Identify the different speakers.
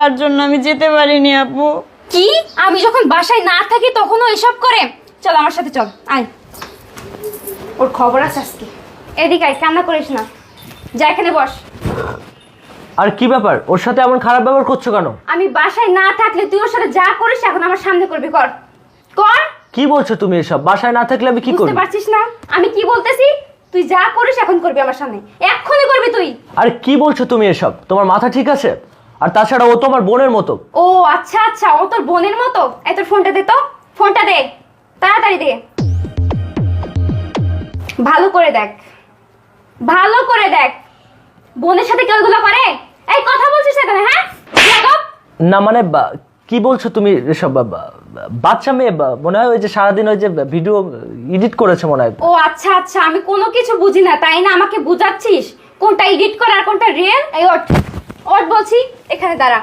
Speaker 1: তার জন্য আমি যেতে পারিনি আপু।
Speaker 2: কি আমি যখন বাসায় না থাকি তখনও এসব করে? চল আমার সাথে চল, আয়। ওর খবর আছে আজকে। এদিকে আয়, কান্না করিস না, যা এখানে বস।
Speaker 3: আর কি ব্যাপার, ওর সাথে এমন খারাপ ব্যবহার করছো কেন?
Speaker 2: আমি বাসায় না থাকলে তুই ওর সাথে যা করিস এখন আমার সামনে করবি, কর কর।
Speaker 3: কি বলছো তুমি এসব? বাসায় না থাকলে আমি কি করব?
Speaker 2: বুঝতে পারছিস না আমি কি বলতেছি? তুই যা করিস এখন করবি আমার সামনে, এক্ষুনি করবি তুই।
Speaker 3: আর কি বলছো তুমি এসব? তোমার মাথা ঠিক আছে? আর তাছাড়া ও তোমার বোনের মতো।
Speaker 2: ও আচ্ছা আচ্ছা, ও তোর বোনের মতো। এই তোর ফোনটা দে তো, ফোনটা দে, তাড়াতাড়ি দে। ভালো করে দেখ, ভালো করে দেখ, বোনের সাথে কেউ এগুলো করে? এই কথা বলছিস এখানে? হ্যাঁ যাদব।
Speaker 3: না মানে কি বলছো তুমি এসব? বাচ্চা মেয়ে, মনে হয় ওই যে সারাদিন ওই যে ভিডিও এডিট করেছে মনে হয়।
Speaker 2: ও আচ্ছা আচ্ছা, আমি কোনো কিছু বুঝি না তাই না? আমাকে বুঝাচ্ছিস কোনটা এডিট করা আর কোনটা রিয়েল? এই ওঠ ওঠ বলছি, এখানে দাঁড়া।